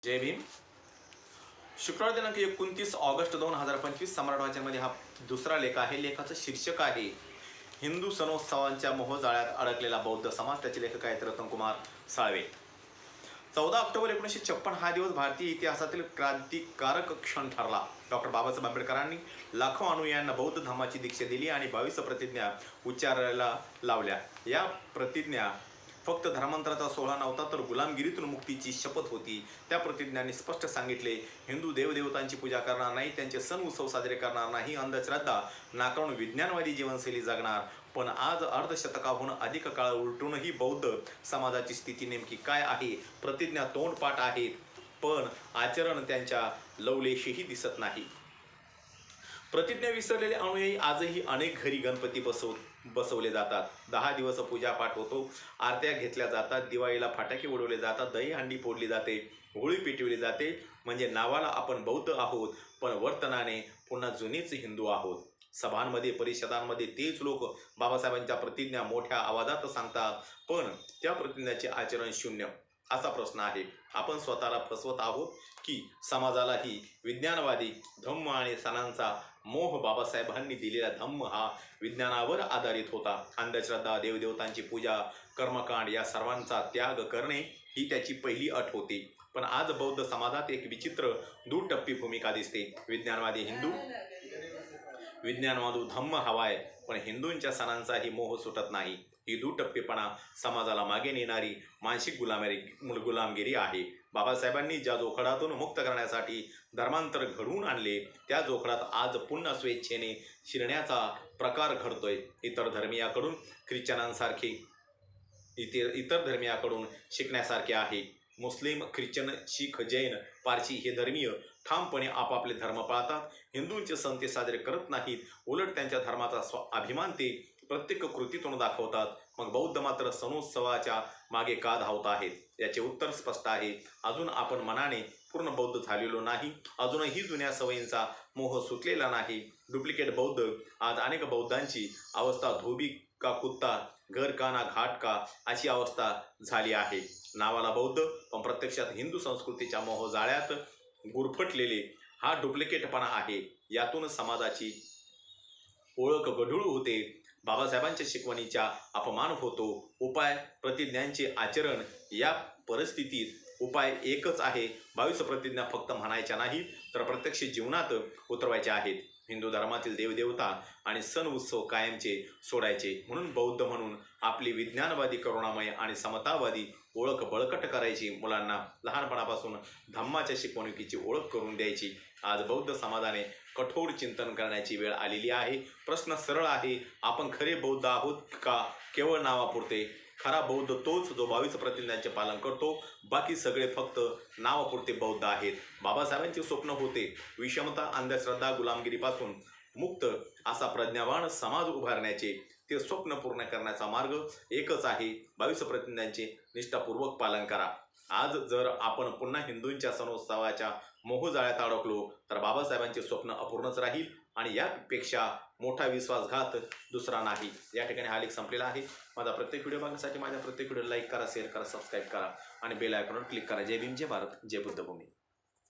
जय भीम। शुक्रवार दिनांक 29 ऑगस्ट 2025 सम्राट वाचनमध्ये हा दुसरा लेख आहे। लेखाचं शीर्षक आहे हिंदू सणोत्सवांच्या मोहजाळ्यात अडकलेला बौद्ध समाज। त्याचे लेखक आहेत रतनकुमार साळवे। 14 ऑक्टोबर 1956 हा दिवस भारतीय इतिहासातील क्रांतिकारक क्षण ठरला। डॉक्टर बाबासाहेब आंबेडकरांनी लाखो अनुयायांना बौद्ध धर्माची दीक्षा दिली आणि 22 प्रतिज्ञा उच्चारायला लावल्या। या प्रतिज्ञा फक्त धर्मांतराचा सोहळा नव्हता, तर गुलामगिरीतून मुक्तीची शपथ होती। त्या प्रतिज्ञांनी स्पष्ट सांगितले, हिंदू देवदेवतांची पूजा करणार नाही, त्यांचे सण उत्सव साजरे करणार नाही, अंधश्रद्धा नाकारून विज्ञानवादी जीवनशैली जगणार। पण आज अर्धशतकाहून अधिक काळ उलटूनही बौद्ध समाजाची स्थिती नेमकी काय आहे? प्रतिज्ञा तोंडपाठ आहेत, पण आचरण त्यांच्या लवलेशही दिसत नाही। प्रतिज्ञा विसरलेले अनुयायी आजही अनेक घरी गणपती बसवले जातात। 10 दिवस पूजापाठ होतो, आरत्या घेतल्या जातात, दिवाळीला फटाके उडवले जातात, दहीहंडी फोडली जाते, होळी पेटवली जाते। म्हणजे नावाला आपण बौद्ध आहोत, पण वर्तनाने पुन्हा जुनेच हिंदू आहोत। सभांमध्ये, परिषदांमध्ये तेच लोक बाबासाहेबांच्या प्रतिज्ञा मोठ्या आवाजात सांगतात, पण त्या प्रतिज्ञाचे आचरण शून्य। असा प्रश्न आहे, आपण स्वतःला फसवत आहोत की समाजालाही? विज्ञानवादी धम्म आणि सणांचा मोह बाबासाहेबांनी दिलेला धम्म हा विज्ञानावर आधारित होता। अंधश्रद्धा, देवदेवतांची पूजा, कर्मकांड या सर्वांचा त्याग करणे ही त्याची पहिली अट होती। पण आज बौद्ध समाजात एक विचित्र दुटप्पी भूमिका दिसते। विज्ञानवादू धम्म हवाय, पण हिंदूंच्या सणांचाही मोह सुटत नाही। ही दुटप्पीपणा समाजाला मागे नेणारी मानसिक गुलामगिरी आहे। बाबासाहेबांनी ज्या जोखडातून मुक्त करण्यासाठी धर्मांतर घडवून आणले, त्या जोखडात आज पुन्हा स्वेच्छेने शिरण्याचा प्रकार घडतोय। इतर धर्मियाकडून शिकण्यासारखे आहे। मुस्लिम, ख्रिश्चन, शीख, जैन, पारशी हे धर्मीय ठामपणे आपापले धर्म पाळतात। हिंदूंचे सण ते साजरे करत नाहीत, उलट त्यांच्या धर्माचा अभिमान ते प्रत्येक कृतीतून दाखवतात। मग बौद्ध मात्र सणोत्सवाच्या मागे का धावत आहेत? याचे उत्तर स्पष्ट आहे, अजून आपण मनाने पूर्ण बौद्ध झालेलो नाही, अजूनही जुन्या सवयींचा मोह सुटलेला नाही। डुप्लिकेट बौद्ध। आज अनेक बौद्धांची अवस्था धोबी का कुत्ता, घर का ना घाट का अशी अवस्था झाली आहे। नावाला बौद्ध, पण प्रत्यक्षात हिंदू संस्कृतीच्या मोहजाळ्यात गुरफटलेले हा डुप्लिकेटपणा आहे। यातून समाजाची ओळख गढूळ होते, बाबासाहेबांच्या शिकवणीचा अपमान होतो। उपाय प्रतिज्ञांचे आचरण। या परिस्थितीत उपाय एकच आहे, 22 प्रतिज्ञा फक्त म्हणायच्या नाहीत, तर प्रत्यक्ष जीवनात उतरवायच्या आहेत। हिंदू धर्मातील देवदेवता आणि सण उत्सव कायमचे सोडायचे। म्हणून बौद्ध म्हणून आपली विज्ञानवादी, करुणामय आणि समतावादी ओळख बळकट करायची। मुलांना लहानपणापासून धम्माच्या शिकवणुकीची ओळख करून द्यायची। आज बौद्ध समाजाने कठोर चिंतन करण्याची वेळ आलेली आहे। प्रश्न सरळ आहे, आपण खरे बौद्ध आहोत का केवळ नावापुरते? खरा बौद्ध तोच जो 22 प्रतिज्ञांचे पालन करतो, बाकी सगळे फक्त नावापुरते बौद्ध आहेत। बाबासाहेबांचे स्वप्न होते विषमता, अंधश्रद्धा, गुलामगिरीपासून मुक्त असा प्रज्ञावान समाज उभारण्याचे। ते स्वप्न पूर्ण करण्याचा मार्ग एकच आहे, 22 प्रतिज्ञांचे निष्ठापूर्वक पालन करा। आज जर आपण पुन्हा हिंदूंच्या सणोत्सवाच्या मोहजाळ्यात अडकलो, तर बाबासाहेबांचे स्वप्न अपूर्णच राहील आणि यापेक्षा मोठा विश्वासघात दुसरा नाही। या ठिकाणी हा लेख संपलेला आहे। माझा प्रत्येक व्हिडिओ बघण्यासाठी माझ्या प्रत्येक व्हिडिओ लाईक करा, शेअर करा, सबस्क्राईब करा आणि बेल आयकॉनवर क्लिक करा। जय भीम, जय भारत, जय बुद्धभूमी।